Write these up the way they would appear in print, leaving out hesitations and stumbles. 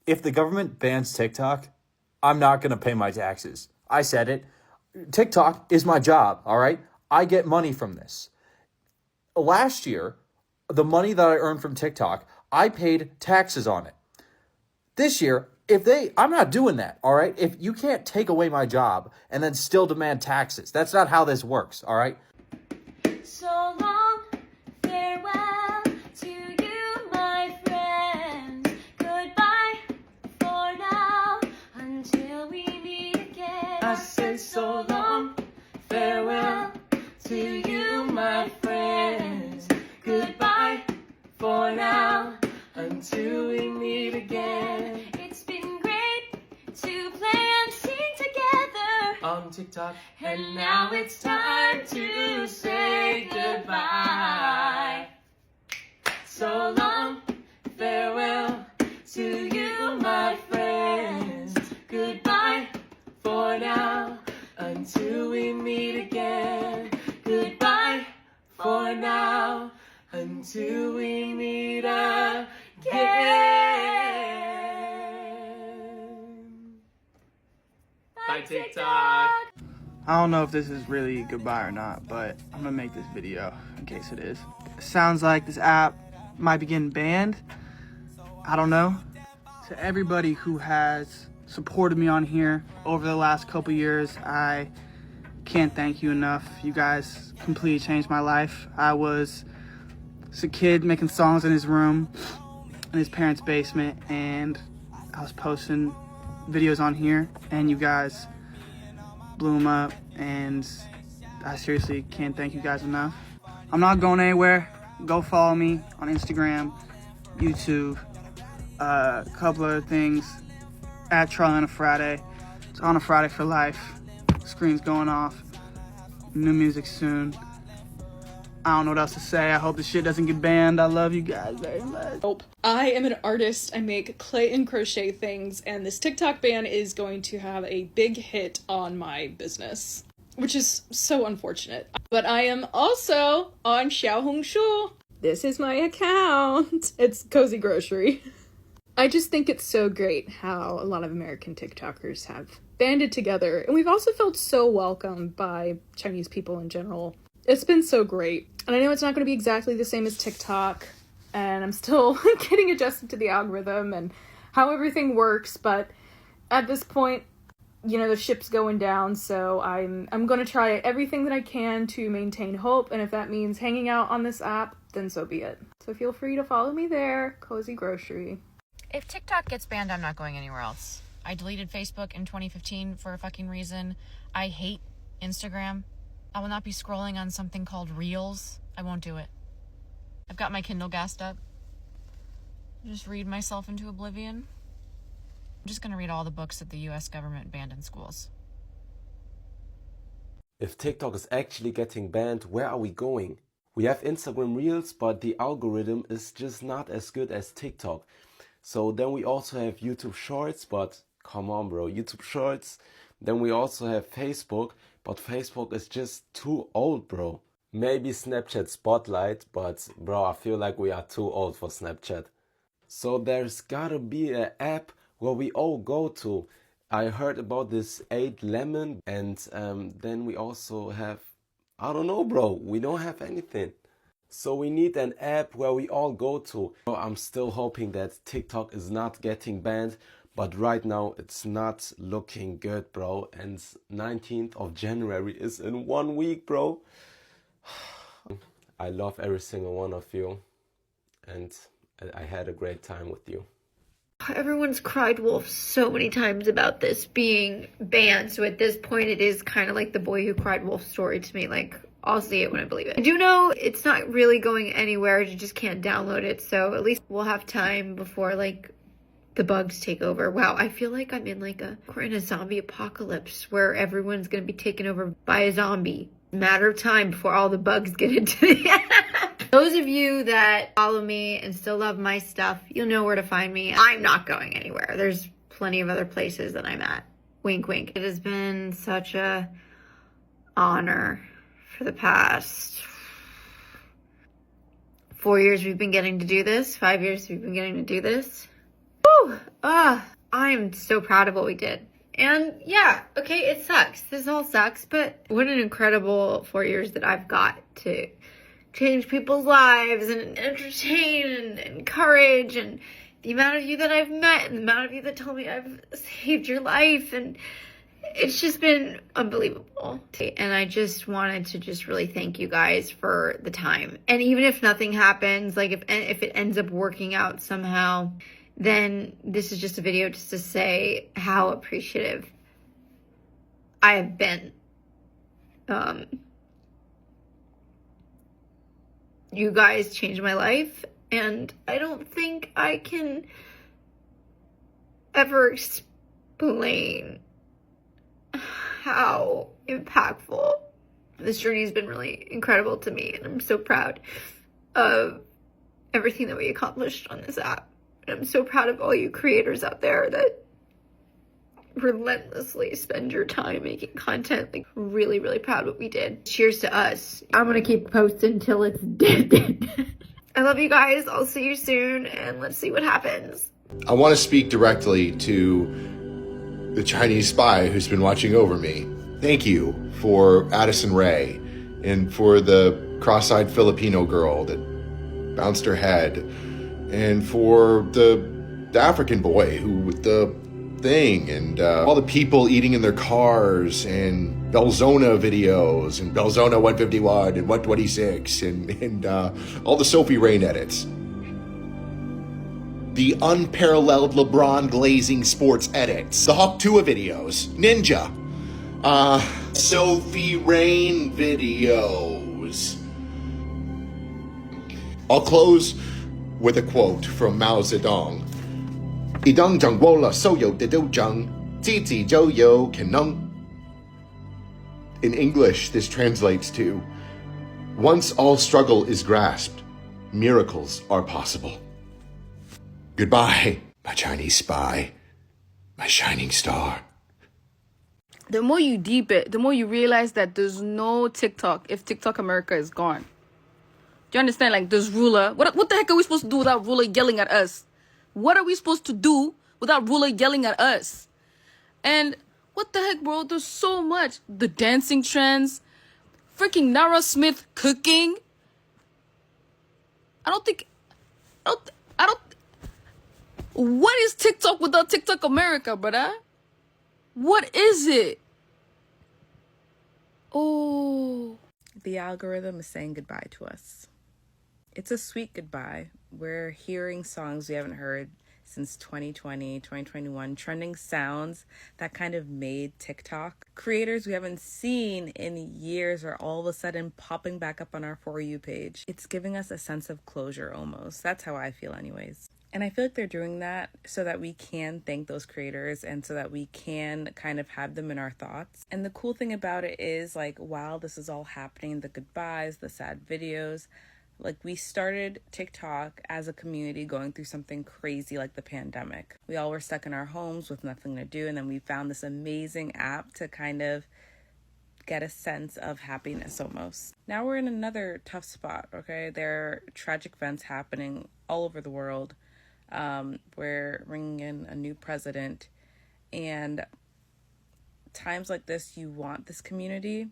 If the government bans TikTok, I'm not going to pay my taxes. I said it. TikTok is my job, all right? I get money from this. Last year, the money that I earned from TikTok, I paid taxes on it. This year, I'm not doing that, all right? If you can't take away my job and then still demand taxes, that's not how this works, all right? So long, farewell to you, my friends. Goodbye for now, until we meet again. I said so long, farewell to you, my friends. Goodbye for now, until we meet again. It's been great to play and sing together On TikTok, and now it's time to say goodbye. so long, farewell to you, my friends. Goodbye for now, until we meet again. Goodbye for now, until we meet again. Bye, TikTok. I don't know if this is really goodbye or not, but I'm gonna make this video in case it is. It sounds like this app might be getting banned. I don't know. To everybody who has supported me on here over the last couple years, I can't thank you enough. You guys completely changed my life. I was just a kid making songs in his room, in his parents' basement, and I was posting videos on here, and you guys blew them up, and I seriously can't thank you guys enough. I'm not going anywhere. Go follow me on Instagram, YouTube, a couple other things, at Charlie on a Friday. It's on a Friday for life. Screen's going off. New music soon. I don't know what else to say. I hope this shit doesn't get banned. I love you guys very much. Nope. I am an artist. I make clay and crochet things, and this TikTok ban is going to have a big hit on my business, which is so unfortunate. But I am also on Xiaohongshu. This is my account. It's Cozy Grocery. I just think it's so great how a lot of American TikTokers have banded together, and we've also felt so welcomed by Chinese people in general. It's been so great. And I know it's not going to be exactly the same as TikTok, and I'm still getting adjusted to the algorithm and how everything works, but at this point, you know, the ship's going down, so I'm going to try everything that I can to maintain hope, and if that means hanging out on this app, then so be it. So feel free to follow me there, Cozy Grocery. If TikTok gets banned, I'm not going anywhere else. I deleted Facebook in 2015 for a fucking reason. I hate Instagram. I will not be scrolling on something called Reels. I won't do it. I've got my Kindle gassed up. Just read myself into oblivion. I'm just gonna read all the books that the US government banned in schools. If TikTok is actually getting banned, where are we going? We have Instagram Reels, but the algorithm is just not as good as TikTok. So then we also have YouTube Shorts, but come on bro, YouTube Shorts. Then we also have Facebook, but Facebook is just too old, bro. Maybe Snapchat Spotlight, but bro, I feel like we are too old for Snapchat. So there's gotta be an app where we all go to. I heard about this 8 Lemon, and then we also have, I don't know bro, we don't have anything. So we need an app where we all go to. I'm still hoping that TikTok is not getting banned, but right now it's not looking good, bro. And 19th of January is in 1 week, bro. I love every single one of you, and I had a great time with you. Everyone's cried wolf so many times about this being banned, so at this point it is kind of like the boy who cried wolf story to me. Like, I'll see it when I believe it. I do know it's not really going anywhere, you just can't download it, so at least we'll have time before like the bugs take over. Wow, I feel like we're in a zombie apocalypse where everyone's gonna be taken over by a zombie. Matter of time before all the bugs get into the app. Those of you that follow me and still love my stuff, you'll know where to find me. I'm not going anywhere. There's plenty of other places that I'm at. Wink, wink. It has been such a honor for the past 4 years we've been getting to do this. 5 years we've been getting to do this. Woo! I am so proud of what we did. And yeah, okay, it sucks. This all sucks, but what an incredible 4 years that I've got to change people's lives and entertain and encourage, and the amount of you that I've met and the amount of you that told me I've saved your life, and it's just been unbelievable. And I just wanted to just really thank you guys for the time. And even if nothing happens, like if it ends up working out somehow, then this is just a video just to say how appreciative I have been. You guys changed my life, and I don't think I can ever explain how impactful this journey has been. Really incredible to me, and I'm so proud of everything that we accomplished on this app. And I'm so proud of all you creators out there that relentlessly spend your time making content. Like, really, really proud of what we did. Cheers to us. I'm gonna keep posting until it's dead. I love you guys. I'll see you soon, and let's see what happens. I want to speak directly to the Chinese spy who's been watching over me. Thank you for Addison Rae, and for the cross-eyed Filipino girl that bounced her head, and for the African boy who with the thing, and all the people eating in their cars, and Belzona videos, and Belzona 151 and 126, and all the Sophie Rain edits. The unparalleled LeBron glazing sports edits. The Hawk Tua videos. Ninja. Sophie Rain videos. I'll close with a quote from Mao Zedong. In English, this translates to, once all struggle is grasped, miracles are possible. Goodbye, my Chinese spy, my shining star. The more you deep it, the more you realize that there's no TikTok if TikTok America is gone. Do you understand? Like, there's Ruler. What the heck are we supposed to do without Ruler yelling at us? What are we supposed to do without Ruler yelling at us? And what the heck, bro? There's so much. The dancing trends. Freaking Nara Smith cooking. What is TikTok without TikTok America, brother? What is it? Oh. The algorithm is saying goodbye to us. It's a sweet goodbye. We're hearing songs we haven't heard since 2020, 2021, trending sounds that kind of made TikTok. Creators we haven't seen in years are all of a sudden popping back up on our For You page. It's giving us a sense of closure almost. That's how I feel anyways. And I feel like they're doing that so that we can thank those creators and so that we can kind of have them in our thoughts. And the cool thing about it is, like, while this is all happening, the goodbyes, the sad videos, like, we started TikTok as a community going through something crazy like the pandemic. We all were stuck in our homes with nothing to do, and then we found this amazing app to kind of get a sense of happiness almost. Now we're in another tough spot, okay? There are tragic events happening all over the world. We're bringing in a new president, and times like this, you want this community,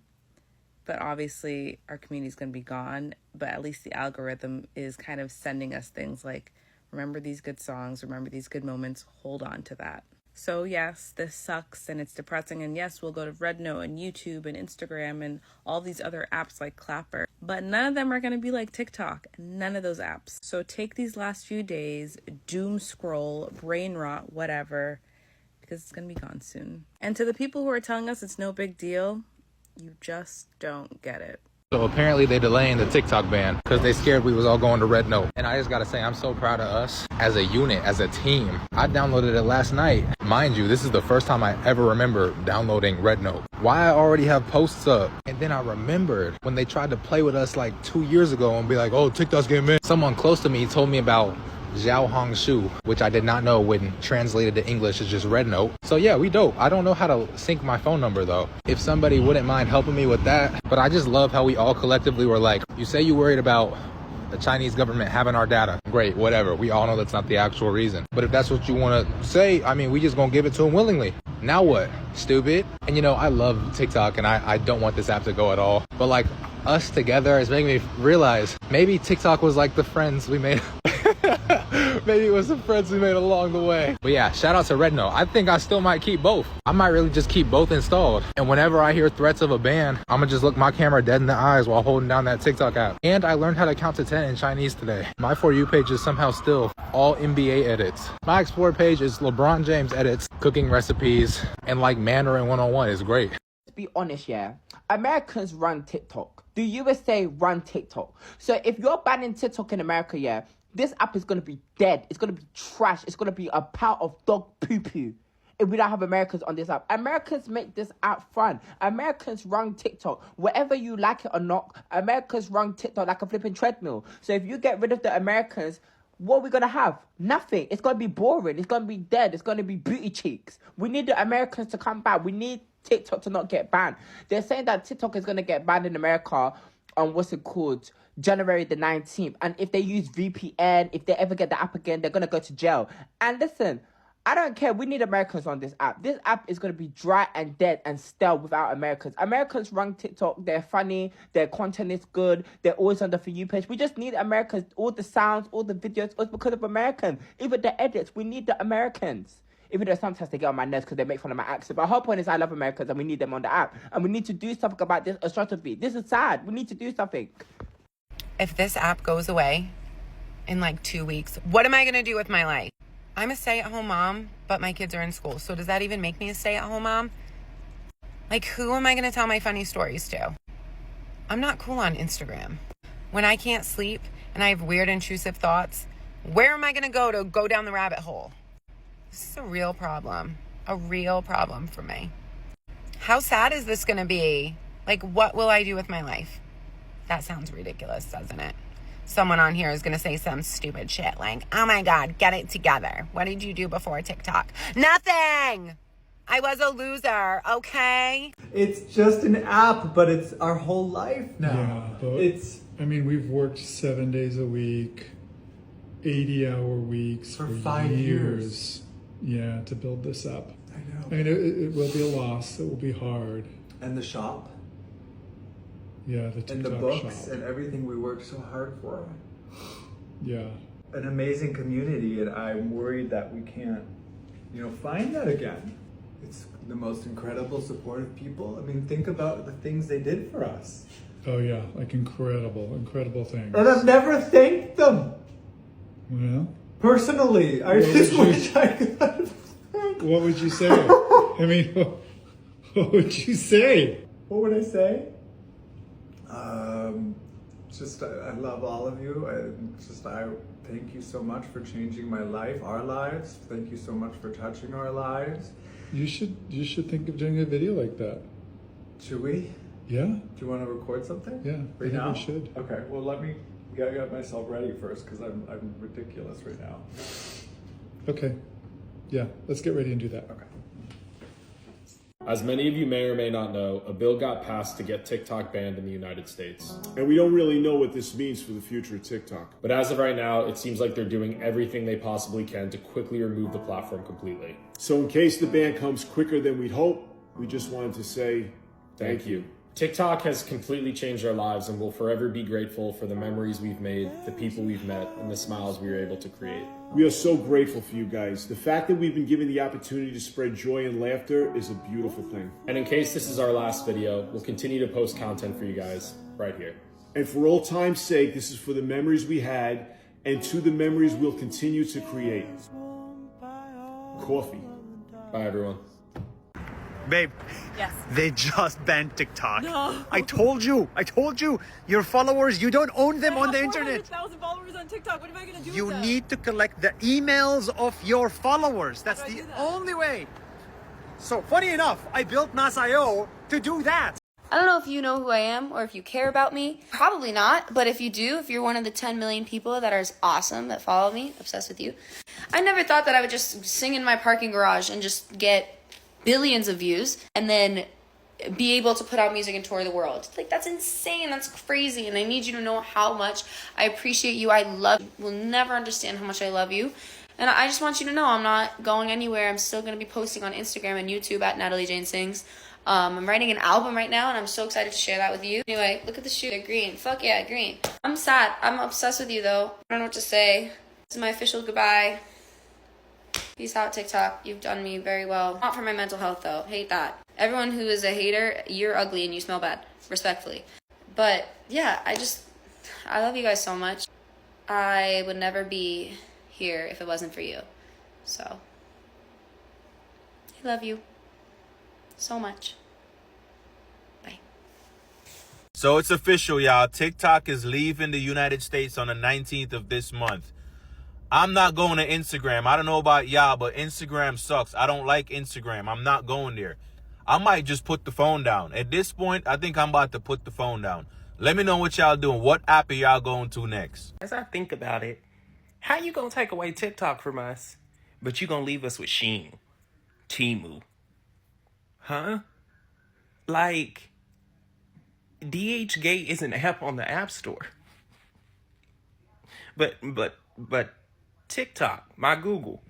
but obviously our community is going to be gone. But at least the algorithm is kind of sending us things like, remember these good songs, remember these good moments, hold on to that. So yes, this sucks and it's depressing, and yes, we'll go to Red Note and YouTube and Instagram and all these other apps like Clapper, but none of them are going to be like TikTok. None of those apps. So take these last few days, doom scroll, brain rot, whatever, because it's going to be gone soon. And to the people who are telling us it's no big deal, you just don't get it. So apparently they're delaying the TikTok ban because they scared we was all going to Red Note. And I just gotta say, I'm so proud of us as a unit, as a team. I downloaded it last night. Mind you, this is the first time I ever remember downloading Red Note. Why I already have posts up. And then I remembered when they tried to play with us like 2 years ago and be like, oh, TikTok's getting banned. Someone close to me told me about Zhao Hong Shu, which I did not know when translated to English is just Red Note. So yeah, we dope. I don't know how to sync my phone number though. If somebody wouldn't mind helping me with that. But I just love how we all collectively were like, you say you worried about the Chinese government having our data. Great, whatever. We all know that's not the actual reason. But if that's what you want to say, I mean, we just gonna give it to them willingly. Now what? Stupid. And you know, I love TikTok and I don't want this app to go at all. But like us together is making me realize maybe TikTok was like the friends we made. Maybe it was the friends we made along the way. But yeah, shout out to Red Note. I think I still might keep both. I might really just keep both installed. And whenever I hear threats of a ban, I'm gonna just look my camera dead in the eyes while holding down that TikTok app. And I learned how to count to 10 in Chinese today. My For You page is somehow still all NBA edits. My Explore page is LeBron James edits, cooking recipes, and like Mandarin 101 is great. Let's be honest, yeah. Americans run TikTok. The USA run TikTok. So if you're banning TikTok in America, yeah, this app is going to be dead. It's going to be trash. It's going to be a pile of dog poo-poo if we don't have Americans on this app. Americans make this app fun. Americans run TikTok. Whether you like it or not, Americans run TikTok like a flipping treadmill. So if you get rid of the Americans, what are we going to have? Nothing. It's going to be boring. It's going to be dead. It's going to be booty cheeks. We need the Americans to come back. We need TikTok to not get banned. They're saying that TikTok is going to get banned in America on January the 19th. And if they use VPN, if they ever get the app again, they're going to go to jail. And listen, I don't care. We need Americans on this app. This app is going to be dry and dead and stale without Americans. Americans run TikTok. They're funny. Their content is good. They're always on the For You page. We just need Americans. All the sounds, all the videos, it's because of Americans. Even the edits, we need the Americans. Even though sometimes they get on my nerves because they make fun of my accent. But the whole point is I love Americans and we need them on the app. And we need to do something about this atrocity. This is sad. We need to do something. If this app goes away in like 2 weeks, what am I going to do with my life? I'm a stay-at-home mom, but my kids are in school. So does that even make me a stay-at-home mom? Like, who am I going to tell my funny stories to? I'm not cool on Instagram. When I can't sleep and I have weird intrusive thoughts, where am I going to go down the rabbit hole? This is a real problem for me. How sad is this going to be? Like, what will I do with my life? That sounds ridiculous, doesn't it? Someone on here is going to say some stupid shit like, oh my God, get it together. What did you do before TikTok? Nothing! I was a loser, okay? It's just an app, but it's our whole life now. Yeah, but I mean, we've worked 7 days a week, 80-hour weeks for 5 years. Yeah, to build this up. I know. I mean, it will be a loss. It will be hard. And the shop. Yeah, the TikTok and the books shop. and everything we worked so hard for. Yeah. An amazing community, and I'm worried that we can't, find that again. It's the most incredible supportive people. I mean, think about the things they did for us. Oh yeah, like incredible things. And I've never thanked them. Well, personally, I just wish I could. What would you say? I mean, what would you say? What would I say? I love all of you. I thank you so much for changing my life, our lives. Thank you so much for touching our lives. You should think of doing a video like that. Should we? Yeah. Do you want to record something? Yeah, right I now. think we should. Okay. Well, let me get myself ready first because I'm ridiculous right now. Okay. Yeah. Let's get ready and do that. Okay. As many of you may or may not know, a bill got passed to get TikTok banned in the United States. And we don't really know what this means for the future of TikTok. But as of right now, it seems like they're doing everything they possibly can to quickly remove the platform completely. So in case the ban comes quicker than we'd hope, we just wanted to say thank you. TikTok has completely changed our lives and will forever be grateful for the memories we've made, the people we've met, and the smiles we were able to create. We are so grateful for you guys. The fact that we've been given the opportunity to spread joy and laughter is a beautiful thing. And in case this is our last video, we'll continue to post content for you guys right here. And for old time's sake, this is for the memories we had and to the memories we'll continue to create. Coffee. Bye, everyone. Babe. Yes. They just banned TikTok. No. I told you. Your followers, you don't own them on the internet. 400,000 followers on TikTok. What am I going to do You with them? need to collect the emails of your followers. That's the only way. So, funny enough, I built NAS.io to do that. I don't know if you know who I am or if you care about me. Probably not, but if you do, if you're one of the 10 million people that are awesome, that follow me, obsessed with you, I never thought that I would just sing in my parking garage and just get billions of views and then be able to put out music and tour the world. Like, that's insane. That's crazy. And I need you to know how much I appreciate you. I love you. Will never understand how much I love you. And I just want you to know I'm not going anywhere. I'm still going to be posting on Instagram and YouTube at Natalie Jane Sings. I'm writing an album right now, and I'm so excited to share that with you. Anyway, look at the shoe. They're green. Fuck yeah, green. I'm sad. I'm obsessed with you, though. I don't know what to say. This is my official goodbye. Peace out, TikTok. You've done me very well. Not for my mental health, though. Hate that. Everyone who is a hater, you're ugly and you smell bad. Respectfully. But, yeah, I love you guys so much. I would never be here if it wasn't for you. So, I love you so much. Bye. So it's official, y'all. TikTok is leaving the United States on the 19th of this month. I'm not going to Instagram. I don't know about y'all, but Instagram sucks. I don't like Instagram. I'm not going there. I might just put the phone down. At this point, I think I'm about to put the phone down. Let me know what y'all doing. What app are y'all going to next? As I think about it, how you gonna take away TikTok from us, but you gonna leave us with Shein, Temu? Huh? Like, DHgate is an app on the App Store. But TikTok, my Google.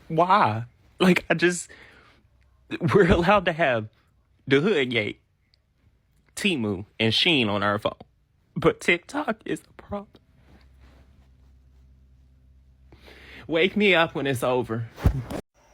Why? Like, we're allowed to have the Hoodgate, Temu, and Shein on our phone. But TikTok is the problem. Wake me up when it's over.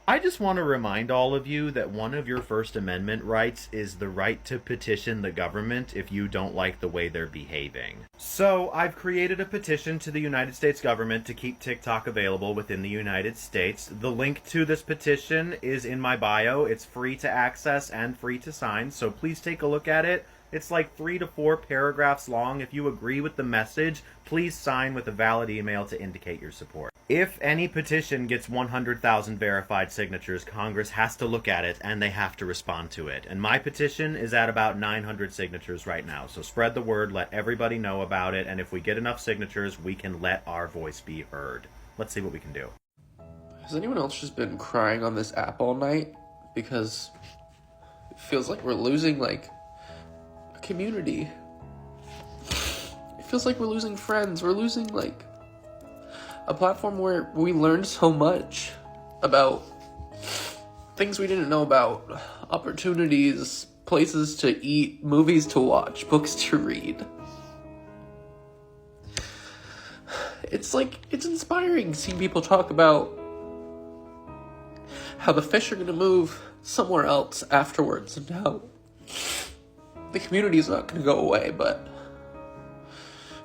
I just want to remind all of you that one of your First Amendment rights is the right to petition the government if you don't like the way they're behaving. So, I've created a petition to the United States government to keep TikTok available within the United States. The link to this petition is in my bio. It's free to access and free to sign, so please take a look at it. It's like 3 to 4 paragraphs long. If you agree with the message, please sign with a valid email to indicate your support. If any petition gets 100,000 verified signatures, Congress has to look at it and they have to respond to it. And my petition is at about 900 signatures right now. So spread the word, let everybody know about it, and if we get enough signatures, we can let our voice be heard. Let's see what we can do. Has anyone else just been crying on this app all night? Because it feels like we're losing, like, a community. It feels like we're losing friends. We're losing, like, a platform where we learned so much about things we didn't know about, opportunities, places to eat, movies to watch, books to read. It's like, it's inspiring seeing people talk about how the fish are going to move somewhere else afterwards and how the community is not going to go away, but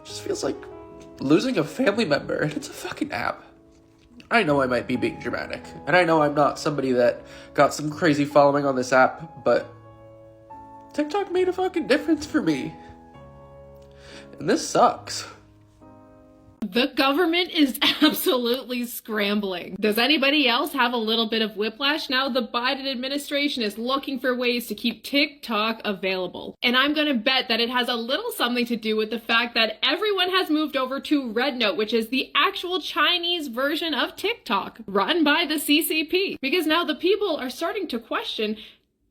it just feels like losing a family member, and it's a fucking app. I know I might be being dramatic, and I know I'm not somebody that got some crazy following on this app, but TikTok made a fucking difference for me. And this sucks. The government is absolutely scrambling. Does anybody else have a little bit of whiplash? Now the Biden administration is looking for ways to keep TikTok available. And I'm gonna bet that it has a little something to do with the fact that everyone has moved over to Red Note, which is the actual Chinese version of TikTok, run by the CCP. Because now the people are starting to question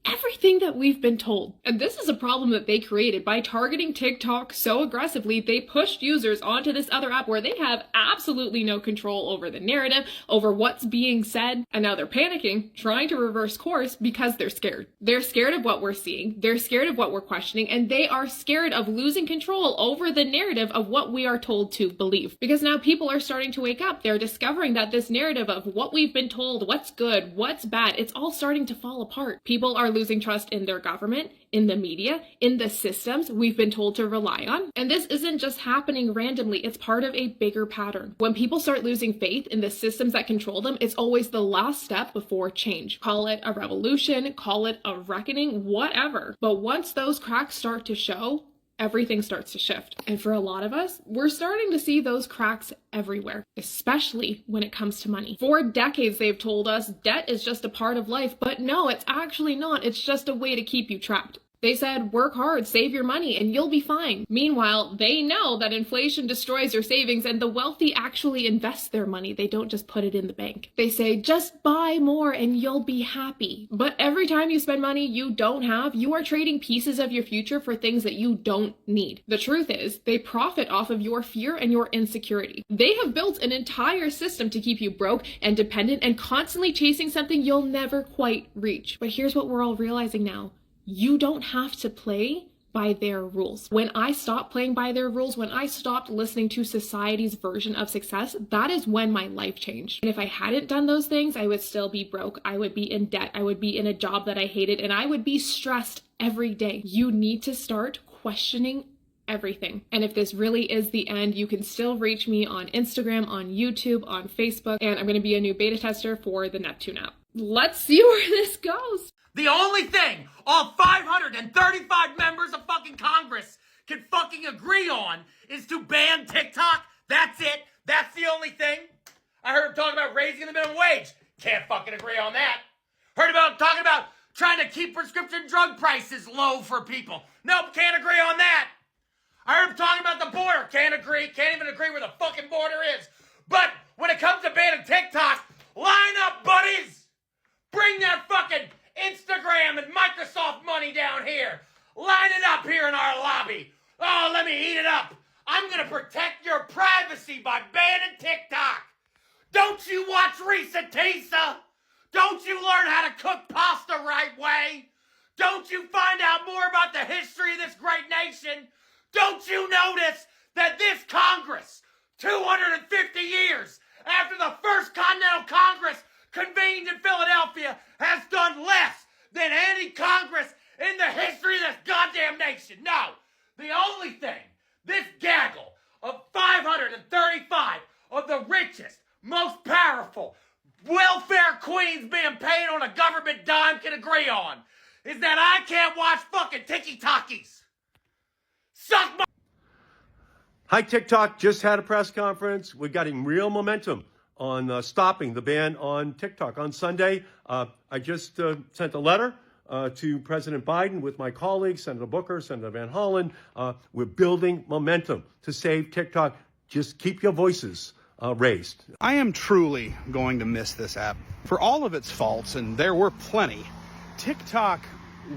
everything that we've been told. And this is a problem that they created by targeting TikTok so aggressively. They pushed users onto this other app where they have absolutely no control over the narrative, over what's being said. And now they're panicking, trying to reverse course because they're scared. They're scared of what we're seeing. They're scared of what we're questioning. And they are scared of losing control over the narrative of what we are told to believe. Because now people are starting to wake up. They're discovering that this narrative of what we've been told, what's good, what's bad, it's all starting to fall apart. People are losing trust in their government, in the media, in the systems we've been told to rely on. And this isn't just happening randomly, it's part of a bigger pattern. When people start losing faith in the systems that control them, it's always the last step before change. Call it a revolution, call it a reckoning, whatever. But once those cracks start to show, everything starts to shift. And for a lot of us, we're starting to see those cracks everywhere, especially when it comes to money. For decades, they've told us debt is just a part of life, but no, it's actually not. It's just a way to keep you trapped. They said, work hard, save your money, and you'll be fine. Meanwhile, they know that inflation destroys your savings, and the wealthy actually invest their money. They don't just put it in the bank. They say, just buy more and you'll be happy. But every time you spend money you don't have, you are trading pieces of your future for things that you don't need. The truth is, they profit off of your fear and your insecurity. They have built an entire system to keep you broke and dependent and constantly chasing something you'll never quite reach. But here's what we're all realizing now. You don't have to play by their rules. When I stopped playing by their rules, when I stopped listening to society's version of success, that is when my life changed. And if I hadn't done those things, I would still be broke. I would be in debt. I would be in a job that I hated, and I would be stressed every day. You need to start questioning everything. And if this really is the end, you can still reach me on Instagram, on YouTube, on Facebook, and I'm going to be a new beta tester for the Neptune app. Let's see where this goes. The only thing all 535 members of fucking Congress can fucking agree on is to ban TikTok. That's it. That's the only thing. I heard him talking about raising the minimum wage. Can't fucking agree on that. Heard about talking about trying to keep prescription drug prices low for people. Nope, can't agree on that. I heard him talking about the border. Can't agree. Can't even agree where the fucking border is. But when it comes to banning TikTok, line up, buddies. Bring that fucking Instagram and Microsoft money down here. Line it up here in our lobby. Oh, let me heat it up. I'm going to protect your privacy by banning TikTok. Don't you watch Risa Tisa? Don't you learn how to cook pasta right way? Don't you find out more about the history of this great nation? Don't you notice that this Congress, 250 years after the First Continental Congress convened in Philadelphia, has done less than any Congress in the history of this goddamn nation? No. The only thing this gaggle of 535 of the richest, most powerful, welfare queens being paid on a government dime can agree on is that I can't watch fucking tiki-talkies. Suck my... Hi, TikTok just had a press conference. We're getting real momentum on stopping the ban on TikTok. On Sunday, I just sent a letter to President Biden with my colleagues, Senator Booker, Senator Van Hollen. We're building momentum to save TikTok. Just keep your voices raised. I am truly going to miss this app. For all of its faults, and there were plenty, TikTok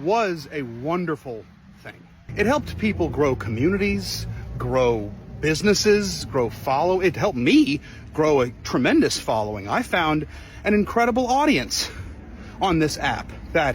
was a wonderful thing. It helped people grow communities, grow businesses, it helped me grow a tremendous following. I found an incredible audience on this app that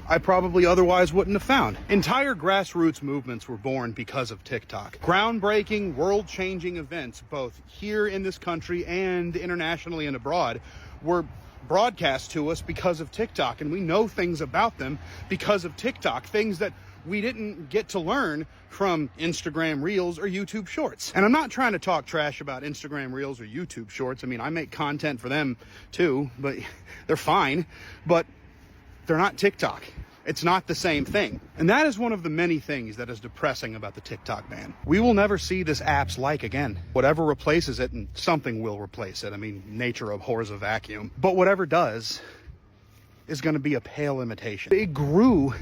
I probably otherwise wouldn't have found. Entire grassroots movements were born because of TikTok. Groundbreaking, world-changing events, both here in this country and internationally and abroad, were broadcast to us because of TikTok, and we know things about them because of TikTok, things that we didn't get to learn from Instagram Reels or YouTube Shorts. And I'm not trying to talk trash about Instagram Reels or YouTube Shorts. I mean, I make content for them too, but they're fine, but they're not TikTok. It's not the same thing. And that is one of the many things that is depressing about the TikTok ban. We will never see this app's like again. Whatever replaces it, and something will replace it. I mean, nature abhors a vacuum. But whatever does is going to be a pale imitation. It grew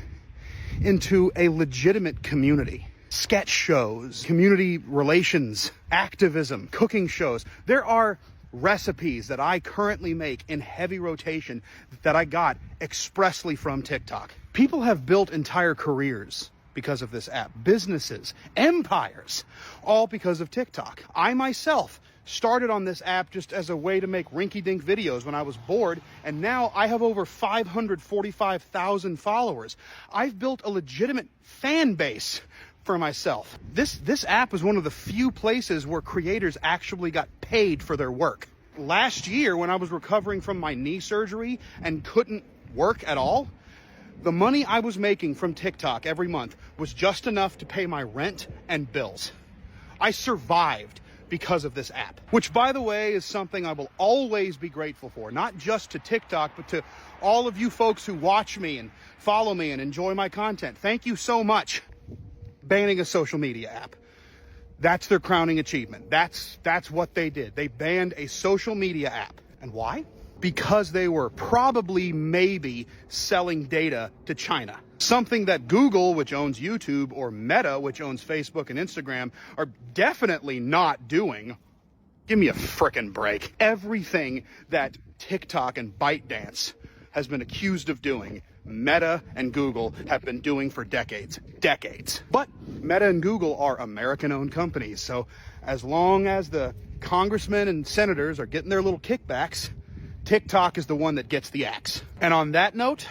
into a legitimate community. Sketch shows, community relations, activism, cooking shows. There are recipes that I currently make in heavy rotation that I got expressly from TikTok. People have built entire careers because of this app, businesses, empires, all because of TikTok. I myself started on this app just as a way to make rinky-dink videos when I was bored, and now I have over 545,000 followers. I've built a legitimate fan base for myself. This app was one of the few places where creators actually got paid for their work. Last year, when I was recovering from my knee surgery and couldn't work at all, the money I was making from TikTok every month was just enough to pay my rent and bills. I survived because of this app, which, by the way, is something I will always be grateful for, not just to TikTok, but to all of you folks who watch me and follow me and enjoy my content. Thank you so much. Banning a social media app. That's their crowning achievement. That's what they did. They banned a social media app. And why? because they were probably maybe selling data to China. Something that Google, which owns YouTube, or Meta, which owns Facebook and Instagram, are definitely not doing. Give me a frickin' break. Everything that TikTok and ByteDance has been accused of doing, Meta and Google have been doing for decades. But Meta and Google are American-owned companies, so as long as the congressmen and senators are getting their little kickbacks, TikTok is the one that gets the axe. And on that note,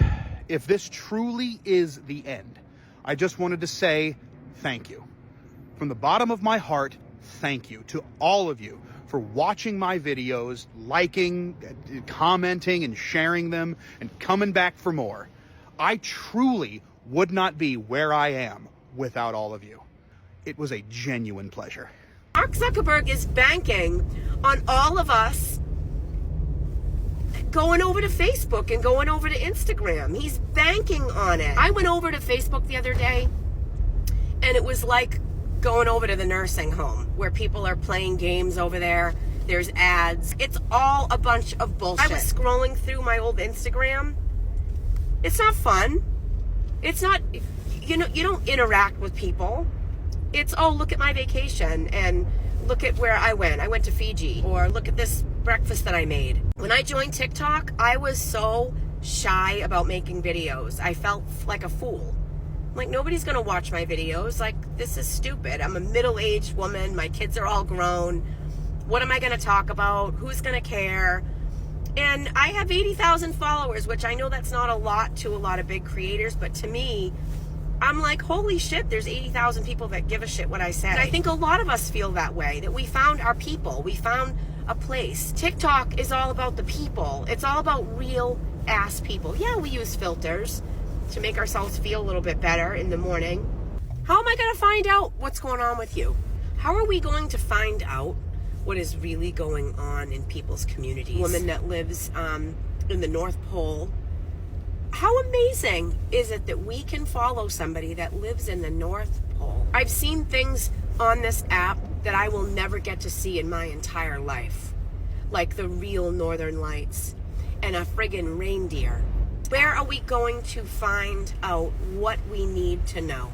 if this truly is the end, I just wanted to say thank you. From the bottom of my heart, thank you to all of you for watching my videos, liking, commenting, and sharing them, and coming back for more. I truly would not be where I am without all of you. It was a genuine pleasure. Mark Zuckerberg is banking on all of us going over to Facebook and going over to Instagram. He's banking on it. I went over to Facebook the other day, and it was like going over to the nursing home where people are playing games over there. There's ads. It's all a bunch of bullshit. I was scrolling through my old Instagram. It's not fun. It's not, you don't interact with people. It's, oh, look at my vacation and look at where I went. I went to Fiji, or look at this breakfast that I made. When I joined TikTok, I was so shy about making videos. I felt like a fool. Like, nobody's gonna watch my videos. Like, this is stupid. I'm a middle-aged woman. My kids are all grown. What am I gonna talk about? Who's gonna care? And I have 80,000 followers, which I know that's not a lot to a lot of big creators, but to me, I'm like, holy shit, there's 80,000 people that give a shit what I say. And I think a lot of us feel that way, that we found our people. We found a place. TikTok is all about the people. It's all about real ass people. Yeah, we use filters to make ourselves feel a little bit better in the morning. How am I going to find out what's going on with you? How are we going to find out what is really going on in people's communities? A woman that lives in the North Pole. How amazing is it that we can follow somebody that lives in the North Pole? I've seen things on this app that I will never get to see in my entire life, like the real Northern Lights and a friggin' reindeer. Where are we going to find out what we need to know?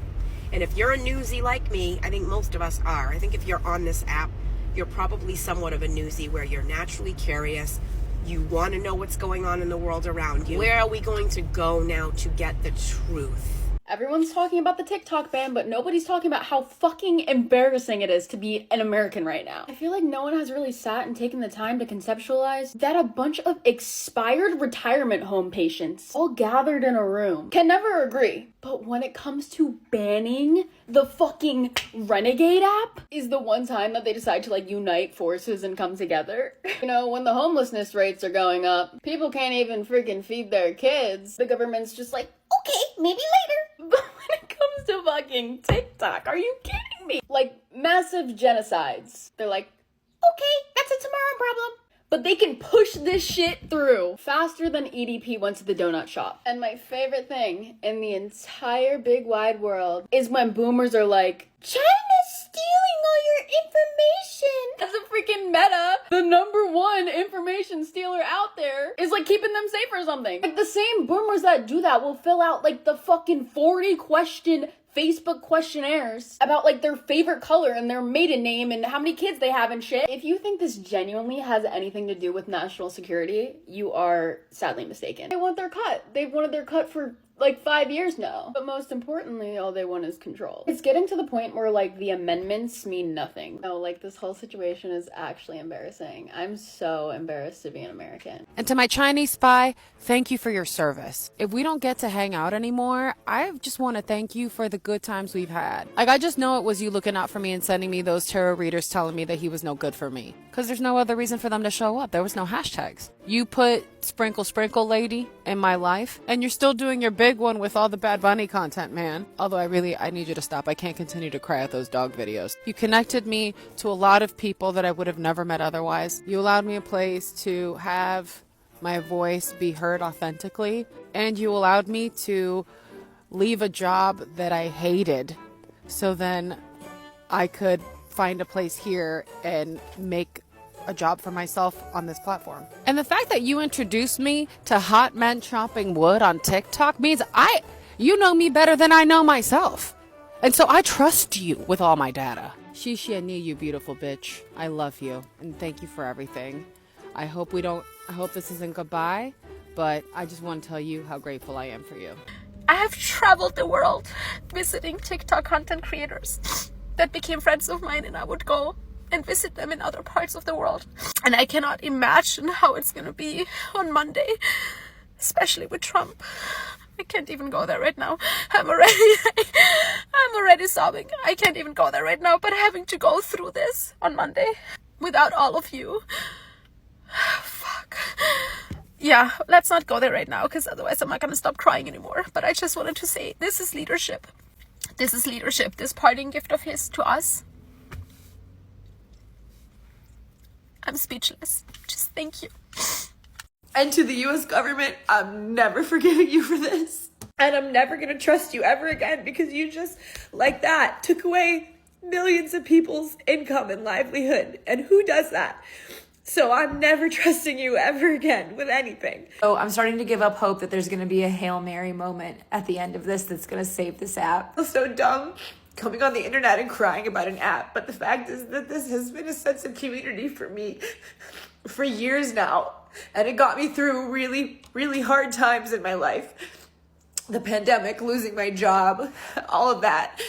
And if you're a newsie like me, I think most of us are. I think if you're on this app, you're probably somewhat of a newsie, where you're naturally curious. You want to know what's going on in the world around you. Where are we going to go now to get the truth? Everyone's talking about the TikTok ban, but nobody's talking about how fucking embarrassing it is to be an American right now. I feel like no one has really sat and taken the time to conceptualize that a bunch of expired retirement home patients all gathered in a room can never agree. But when it comes to banning the fucking Renegade app is the one time that they decide to like unite forces and come together. You know, when the homelessness rates are going up, people can't even freaking feed their kids. The government's just like, okay, maybe later. But when it comes to fucking TikTok, are you kidding me? Like, massive genocides. They're like, okay, that's a tomorrow problem. But they can push this shit through faster than EDP went to the donut shop. And my favorite thing in the entire big wide world is when boomers are like, China's stealing all your information. As a freaking Meta, the #1 information stealer out there, is like keeping them safe or something. Like, the same boomers that do that will fill out like the fucking 40 question Facebook questionnaires about like their favorite color and their maiden name and how many kids they have and shit. If you think this genuinely has anything to do with national security, you are sadly mistaken. They want their cut. They've wanted their cut for like 5 years now. But most importantly, all they want is control. It's getting to the point where like the amendments mean nothing. No, like this whole situation is actually embarrassing. I'm so embarrassed to be an American. And to my Chinese spy, thank you for your service. If we don't get to hang out anymore, I just want to thank you for the good times we've had. Like, I just know it was you looking out for me and sending me those tarot readers telling me that he was no good for me. Because there's no other reason for them to show up. There was no hashtags. You put sprinkle sprinkle lady in my life, and you're still doing your big one with all the Bad Bunny content, man. Although I need you to stop. I can't continue to cry at those dog videos. You connected me to a lot of people that I would have never met otherwise. You allowed me a place to have my voice be heard authentically, and you allowed me to leave a job that I hated so then I could find a place here and make a job for myself on this platform. And the fact that you introduced me to hot men chopping wood on TikTok means you know me better than I know myself. And so I trust you with all my data. Shishi ni, you beautiful bitch. I love you and thank you for everything. I hope this isn't goodbye, but I just want to tell you how grateful I am for you. I have traveled the world visiting TikTok content creators that became friends of mine, and I would go and visit them in other parts of the world. And I cannot imagine how it's gonna be on Monday, especially with Trump. I can't even go there right now. I'm already sobbing. I can't even go there right now, but having to go through this on Monday without all of you. Fuck. Yeah, let's not go there right now, because otherwise I'm not gonna stop crying anymore. But I just wanted to say, this is leadership. This is leadership. This parting gift of his to us. I'm speechless. Just thank you. And to the US government, I'm never forgiving you for this. And I'm never gonna trust you ever again, because you just, like that, took away millions of people's income and livelihood. And who does that? So I'm never trusting you ever again with anything. So I'm starting to give up hope that there's going to be a Hail Mary moment at the end of this that's going to save this app. I feel so dumb coming on the internet and crying about an app, but the fact is that this has been a sense of community for me for years now. And it got me through really, really hard times in my life. The pandemic, losing my job, all of that.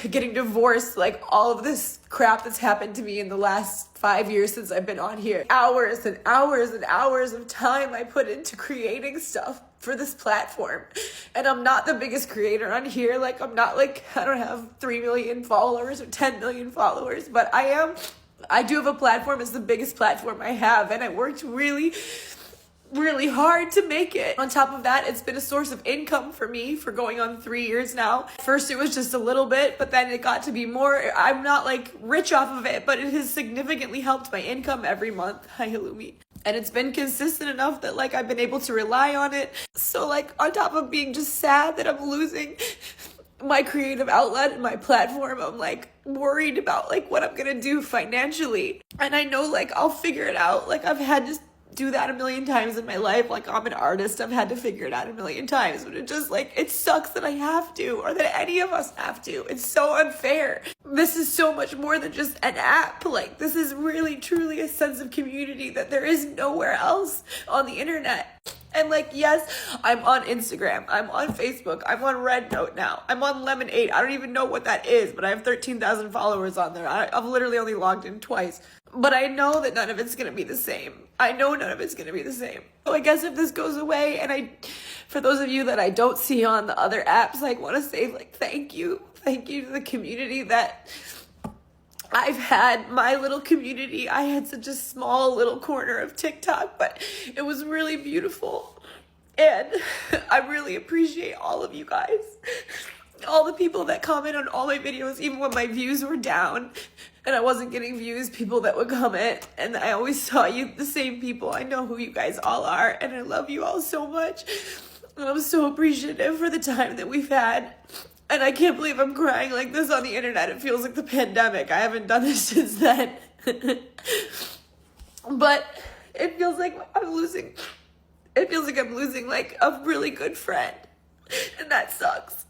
Getting divorced, like all of this crap that's happened to me in the last 5 years since I've been on here. Hours and hours and hours of time I put into creating stuff for this platform. And I'm not the biggest creator on here. Like, I don't have 3 million followers or 10 million followers, but I do have a platform. It's the biggest platform I have. And I worked really hard to make it. On top of that, it's been a source of income for me for going on 3 years now. First, it was just a little bit, but then it got to be more. I'm not like rich off of it, but it has significantly helped my income every month. Hi, Halloumi. And it's been consistent enough that like I've been able to rely on it. So like on top of being just sad that I'm losing my creative outlet and my platform, I'm like worried about like what I'm gonna do financially. And I know like I'll figure it out. Like I've had to do that a million times in my life. Like I'm an artist, I've had to figure it out a million times, but it just like, it sucks that I have to, or that any of us have to. It's so unfair. This is so much more than just an app. Like this is really truly a sense of community that there is nowhere else on the internet. And like, yes, I'm on Instagram, I'm on Facebook, I'm on Red Note now, I'm on Lemon8. I don't even know what that is, but I have 13,000 followers on there. I've literally only logged in twice. But I know that none of it's gonna be the same. I know none of it's gonna be the same. So I guess if this goes away, and for those of you that I don't see on the other apps, I wanna say like, thank you. Thank you to the community that I've had, my little community. I had such a small little corner of TikTok, but it was really beautiful. And I really appreciate all of you guys. All the people that comment on all my videos, even when my views were down and I wasn't getting views, people that would comment, and I always saw you, the same people. I know who you guys all are, and I love you all so much. And I'm so appreciative for the time that we've had. And I can't believe I'm crying like this on the internet. It feels like the pandemic. I haven't done this since then. But it feels like I'm losing like a really good friend. And that sucks.